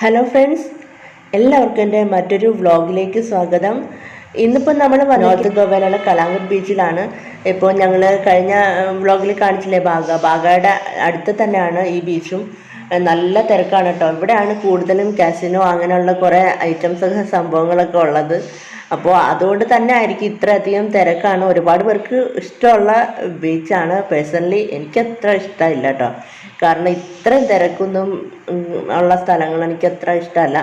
Hello friends, എല്ലാവർക്കും എൻ്റെ മറ്റൊരു വ്ളോഗിലേക്ക് സ്വാഗതം. ഇന്നിപ്പോൾ നമ്മൾ നോർത്ത് ഗോവയിലുള്ള കലാംഗുട്ട് ബീച്ചിലാണ്. ഇപ്പോൾ ഞങ്ങൾ കഴിഞ്ഞ വ്ളോഗിൽ കാണിച്ചില്ലേ ബാഗയുടെ അടുത്ത് തന്നെയാണ് ഈ ബീച്ചും. നല്ല തിരക്കാണ് കേട്ടോ. ഇവിടെയാണ് കൂടുതലും കാസിനോ അങ്ങനെയുള്ള കുറേ ഐറ്റംസൊക്കെ സംഭവങ്ങളൊക്കെ ഉള്ളത്. അപ്പോൾ അതുകൊണ്ട് തന്നെ ആയിരിക്കും ഇത്രയധികം തിരക്കാണ്. ഒരുപാട് പേർക്ക് ഇഷ്ടമുള്ള ബീച്ചാണ്. പേഴ്സണലി എനിക്കത്ര ഇഷ്ടമില്ല കേട്ടോ. കാരണം ഇത്രയും തിരക്കൊന്നും ഉള്ള സ്ഥലങ്ങൾ എനിക്കത്ര ഇഷ്ടമല്ല.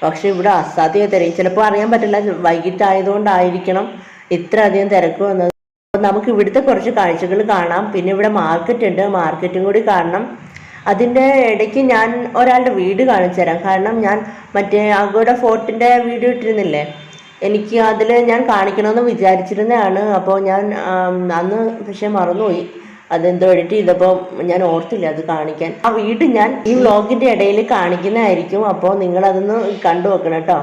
പക്ഷെ ഇവിടെ അസാധ്യ തിരക്ക്. ചിലപ്പോൾ അറിയാൻ പറ്റില്ല, വൈകിട്ടായതുകൊണ്ടായിരിക്കണം ഇത്ര അധികം തിരക്ക് വന്നത്. നമുക്ക് ഇവിടുത്തെ കുറച്ച് കാഴ്ചകൾ കാണാം. പിന്നെ ഇവിടെ മാർക്കറ്റ് ഉണ്ട്, മാർക്കറ്റും കൂടി കാണണം. അതിൻ്റെ ഇടയ്ക്ക് ഞാൻ ഒരാളുടെ വീട് കാണിച്ചു തരാം. കാരണം ഞാൻ മറ്റേ അഗോഡ ഫോർട്ടിൻ്റെ വീഡിയോ ഇട്ടിരുന്നില്ലേ, എനിക്ക് അതിൽ ഞാൻ കാണിക്കണമെന്ന് വിചാരിച്ചിരുന്നതാണ്. അപ്പോൾ ഞാൻ അന്ന് പക്ഷെ മറന്നുപോയി. അതെന്തോ എഡിറ്റ് ചെയ്തപ്പോൾ ഞാൻ ഓർത്തില്ല അത് കാണിക്കാൻ. ആ വീട് ഞാൻ ഈ വ്ളോഗിൻ്റെ ഇടയിൽ കാണിക്കുന്നതായിരിക്കും. അപ്പോൾ നിങ്ങളതൊന്ന് കണ്ടു വെക്കണം കേട്ടോ.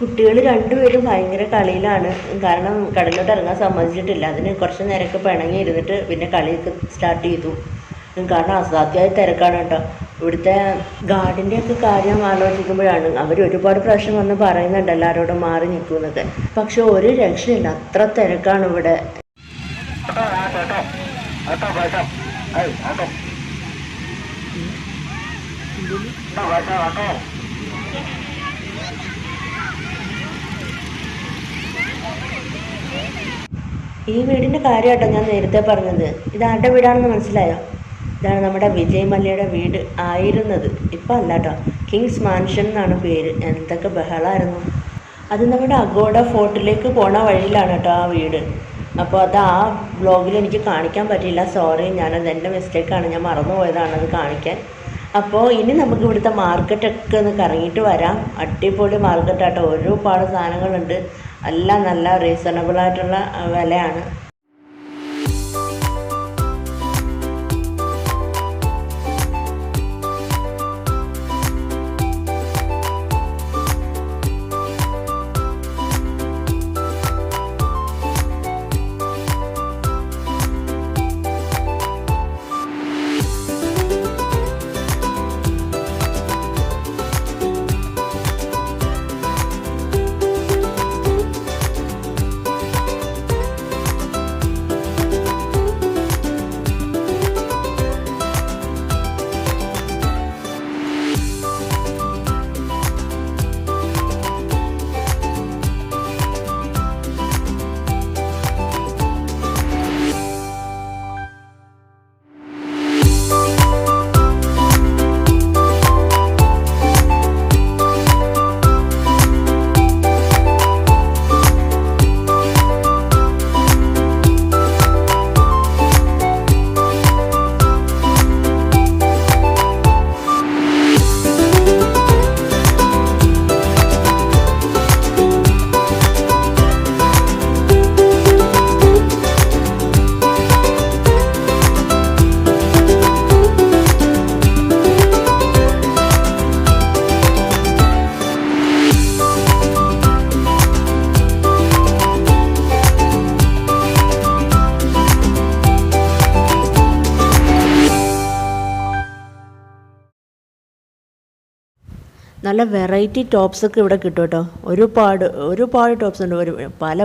കുട്ടികൾ രണ്ടുപേരും ഭയങ്കര കളിയിലാണ്. കാരണം കടലിലോട്ട് ഇറങ്ങാൻ സമ്മതിച്ചിട്ടില്ല. അതിന് കുറച്ച് നേരമൊക്കെ പിണങ്ങി ഇരുന്നിട്ട് പിന്നെ കളിയൊക്കെ സ്റ്റാർട്ട് ചെയ്തു. കാരണം അസാധ്യമായ തിരക്കാണ് കേട്ടോ. ഇവിടുത്തെ ഗാർഡിൻ്റെയൊക്കെ കാര്യം ആലോചിക്കുമ്പോഴാണ് അവർ ഒരുപാട് പ്രാവശ്യം വന്ന് പറയുന്നുണ്ട് എല്ലാവരോടും മാറി നിൽക്കുന്നതൊക്കെ. പക്ഷെ ഒരു രക്ഷയില്ല, അത്ര തിരക്കാണ് ഇവിടെ. ഈ വീടിൻ്റെ കാര്യമായിട്ടോ ഞാൻ നേരത്തെ പറഞ്ഞത്. ഇത് ആരുടെ വീടാണെന്ന് മനസ്സിലായോ? ഇതാണ് നമ്മുടെ വിജയ് മല്യയുടെ വീട് ആയിരുന്നത്. ഇപ്പം അല്ല കേട്ടോ, കിങ്സ് മാൻഷൻ എന്നാണ് പേര്. എന്തൊക്കെ ബഹളമായിരുന്നു. അത് നമ്മുടെ അഗോഡ ഫോർട്ടിലേക്ക് പോണ വഴിയിലാണ് കേട്ടോ ആ വീട്. അപ്പോൾ അത് ആ വ്ളോഗിൽ എനിക്ക് കാണിക്കാൻ പറ്റിയില്ല, സോറി. ഞാനത് എൻ്റെ മിസ്റ്റേക്കാണ്, ഞാൻ മറന്നുപോയതാണ് അത് കാണിക്കാൻ. അപ്പോൾ ഇനി നമുക്ക് ഇവിടുത്തെ മാർക്കറ്റൊക്കെ ഒന്ന് കറങ്ങിയിട്ട് വരാം. അടിപൊളി മാർക്കറ്റാട്ടോ, ഒരുപാട് സാധനങ്ങളുണ്ട്. എല്ലാം നല്ല റീസണബിളായിട്ടുള്ള വിലയാണ്. നല്ല വെറൈറ്റി ടോപ്സൊക്കെ ഇവിടെ കിട്ടും കേട്ടോ. ഒരുപാട് ടോപ്സ് ഉണ്ട്.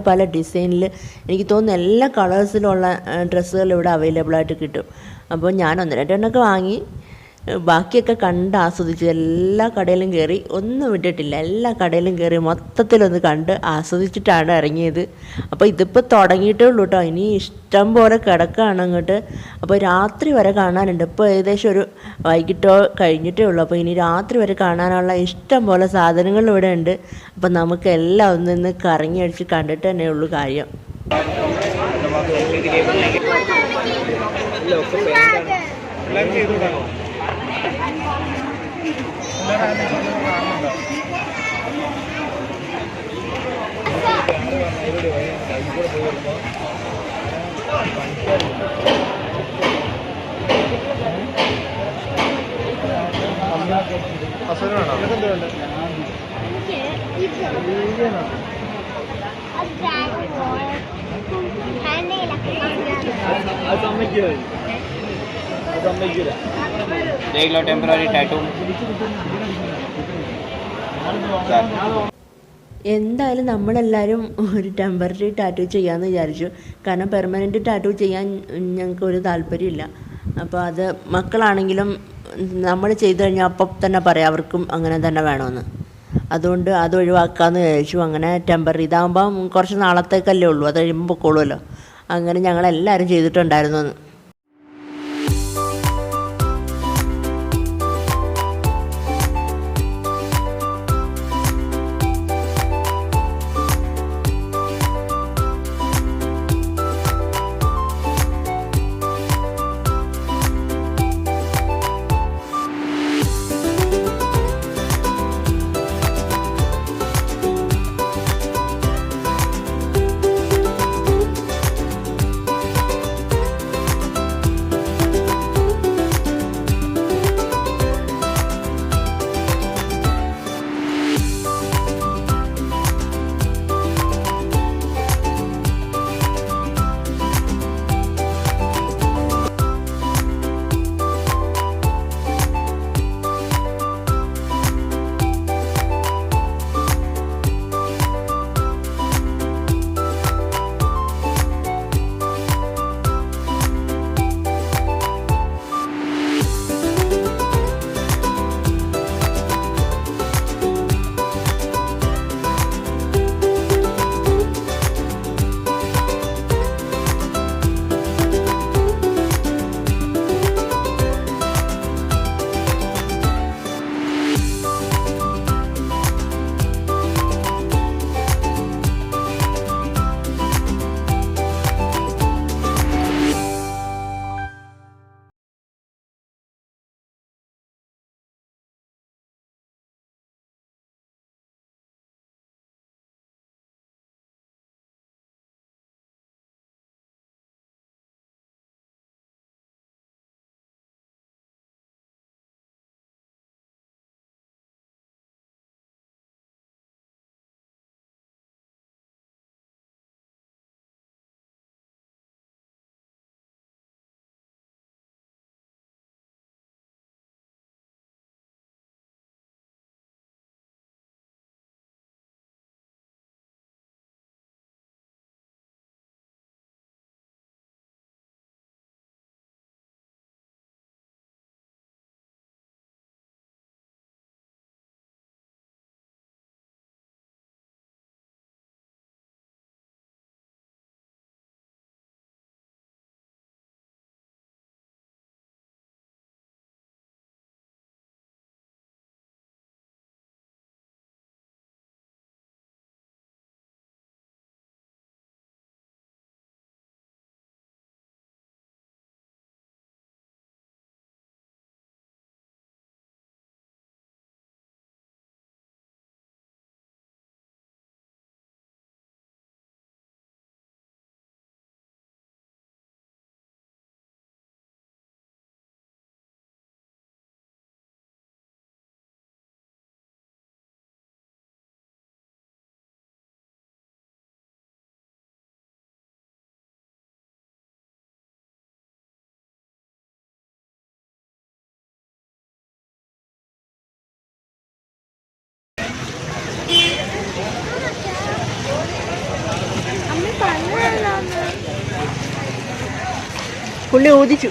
പല ഡിസൈനിൽ, എനിക്ക് തോന്നുന്നു എല്ലാ കളേഴ്സിലുള്ള ഡ്രസ്സുകൾ ഇവിടെ അവൈലബിൾ ആയിട്ട് കിട്ടും. അപ്പോൾ ഞാൻ 1-2 എണ്ണമൊക്കെ വാങ്ങി. ബാക്കിയൊക്കെ കണ്ട് ആസ്വദിച്ചു. എല്ലാ കടയിലും കയറി, ഒന്നും വിട്ടിട്ടില്ല. എല്ലാ കടയിലും കയറി മൊത്തത്തിലൊന്ന് കണ്ട് ആസ്വദിച്ചിട്ടാണ് ഇറങ്ങിയത്. അപ്പോൾ ഇതിപ്പോൾ തുടങ്ങിയിട്ടേ ഉള്ളൂ കേട്ടോ. ഇനി ഇഷ്ടം പോലെ കിടക്കുകയാണ് അങ്ങോട്ട്. അപ്പോൾ രാത്രി വരെ കാണാനുണ്ട്. ഇപ്പോൾ ഏകദേശം ഒരു വൈകിട്ടോ കഴിഞ്ഞിട്ടേ ഉള്ളൂ. അപ്പോൾ ഇനി രാത്രി വരെ കാണാനുള്ള ഇഷ്ടം പോലെ സാധനങ്ങൾ ഇവിടെ ഉണ്ട്. അപ്പോൾ നമുക്ക് എല്ലാം ഒന്നിന്ന് കറങ്ങി അടിച്ച് കണ്ടിട്ട് തന്നെ ഉള്ളൂ കാര്യം. देख लो टेम्पररी टैटू. എന്തായാലും നമ്മളെല്ലാവരും ഒരു ടെമ്പററി ടാറ്റു ചെയ്യാമെന്ന് വിചാരിച്ചു. കാരണം പെർമനൻറ്റ് ടാറ്റു ചെയ്യാൻ ഞങ്ങൾക്ക് ഒരു താല്പര്യമില്ല. അപ്പോൾ അത് മക്കളാണെങ്കിലും നമ്മൾ ചെയ്തു കഴിഞ്ഞാൽ അപ്പം തന്നെ പറയാം അവർക്കും അങ്ങനെ തന്നെ വേണമെന്ന്. അതുകൊണ്ട് അത് ഒഴിവാക്കാമെന്ന് വിചാരിച്ചു. അങ്ങനെ ടെമ്പററി ഇതാകുമ്പം കുറച്ച് നാളത്തേക്കല്ലേ ഉള്ളൂ, അത് കഴിയുമ്പോൾ പൊക്കോളുമല്ലോ. അങ്ങനെ ഞങ്ങളെല്ലാവരും ചെയ്തിട്ടുണ്ടായിരുന്നു. പുള്ളി ഊതിച്ചു.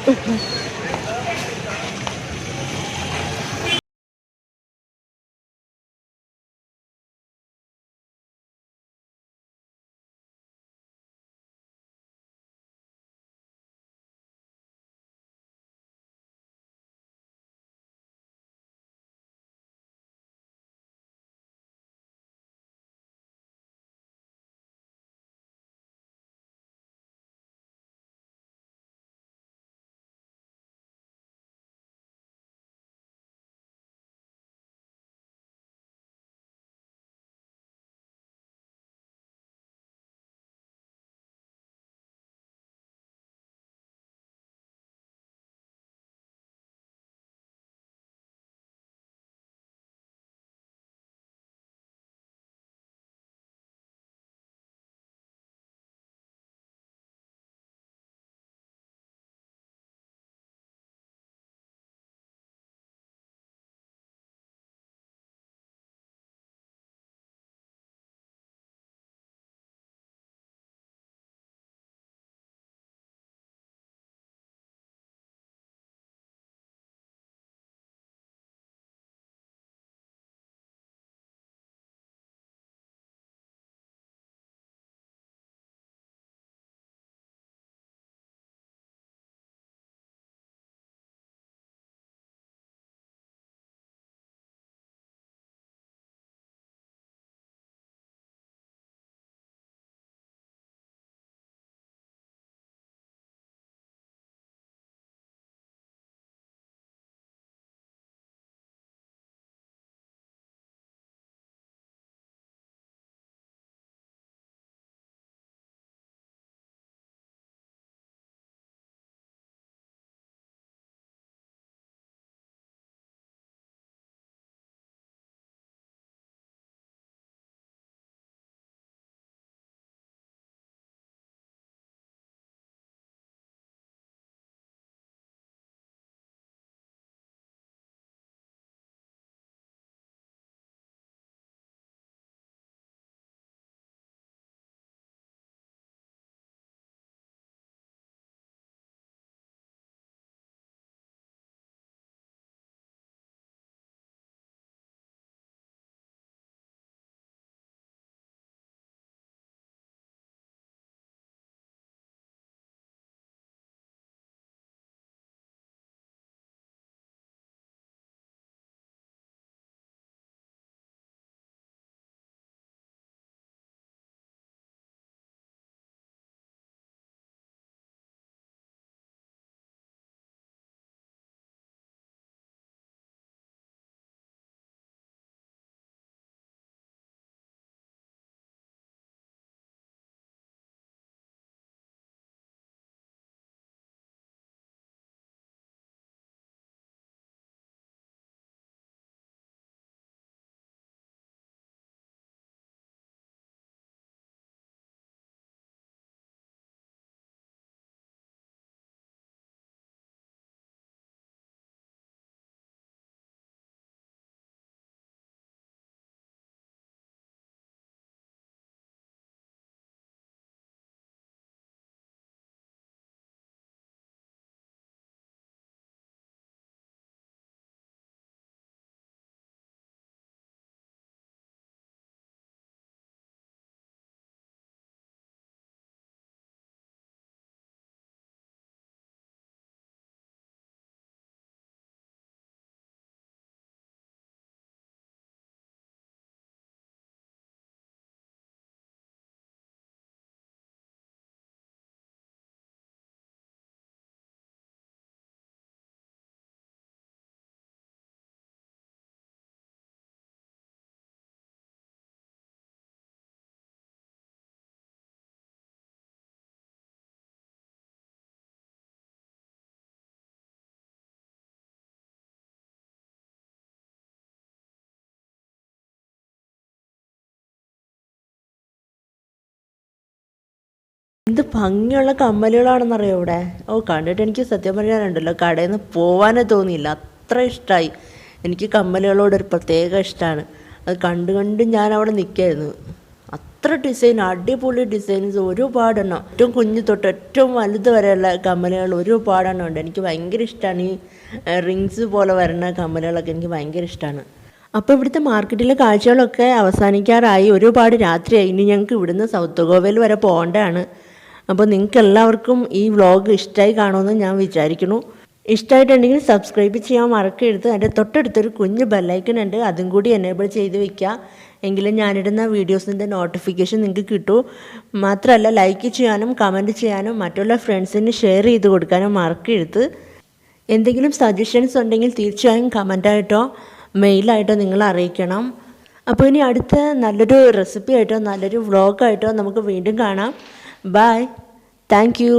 എന്ത് ഭംഗിയുള്ള കമ്മലുകളാണെന്നറിയോ ഇവിടെ. കണ്ടിട്ട് എനിക്ക് സത്യം പറയാനുണ്ടല്ലോ കടയിൽ നിന്ന് പോകാനേ തോന്നിയില്ല, അത്ര ഇഷ്ടമായി. എനിക്ക് കമ്മലുകളോടൊരു പ്രത്യേക ഇഷ്ടമാണ്. അത് കണ്ട് ഞാൻ അവിടെ നിൽക്കായിരുന്നു. അത്ര ഡിസൈൻ, അടിപൊളി ഡിസൈൻസ് ഒരുപാടെണ്ണം, ഏറ്റവും കുഞ്ഞു തൊട്ട് ഏറ്റവും വലുത് വരെയുള്ള കമ്മലുകൾ ഒരുപാടെണ്ണം ഉണ്ട്. എനിക്ക് ഭയങ്കര ഇഷ്ടമാണ് ഈ റിങ്സ് പോലെ വരുന്ന കമ്മലുകളൊക്കെ എനിക്ക് ഭയങ്കര ഇഷ്ടമാണ്. അപ്പോൾ ഇവിടുത്തെ മാർക്കറ്റിലെ കാഴ്ചകളൊക്കെ അവസാനിക്കാറായി, ഒരുപാട് രാത്രിയായി. ഇനി ഞങ്ങൾക്ക് ഇവിടുന്ന് സൗത്ത് ഗോവയിൽ വരെ പോകേണ്ടതാണ്. അപ്പോൾ നിങ്ങൾക്ക് എല്ലാവർക്കും ഈ വ്ളോഗ് ഇഷ്ടമായി കാണുമെന്ന് ഞാൻ വിചാരിക്കുന്നു. ഇഷ്ടമായിട്ടുണ്ടെങ്കിൽ സബ്സ്ക്രൈബ് ചെയ്യാൻ മറക്കരുത്. അതിൻ്റെ തൊട്ടടുത്തൊരു കുഞ്ഞ് ബെല്ലൈക്കൺ ഉണ്ട്, അതും കൂടി എനേബിൾ ചെയ്ത് വെക്കുക. എങ്കിലും ഞാനിടുന്ന വീഡിയോസിൻ്റെ നോട്ടിഫിക്കേഷൻ നിങ്ങൾക്ക് കിട്ടൂ. മാത്രമല്ല ലൈക്ക് ചെയ്യാനും കമൻറ്റ് ചെയ്യാനും മറ്റുള്ള ഫ്രണ്ട്സിന് ഷെയർ ചെയ്ത് കൊടുക്കാനും മറക്കരുത്. എന്തെങ്കിലും സജഷൻസ് ഉണ്ടെങ്കിൽ തീർച്ചയായും കമൻറ്റായിട്ടോ മെയിലായിട്ടോ നിങ്ങൾ അറിയിക്കണം. അപ്പോൾ ഇനി അടുത്ത നല്ലൊരു റെസിപ്പി ആയിട്ടോ നല്ലൊരു വ്ളോഗായിട്ടോ നമുക്ക് വീണ്ടും കാണാം. Bye, thank U.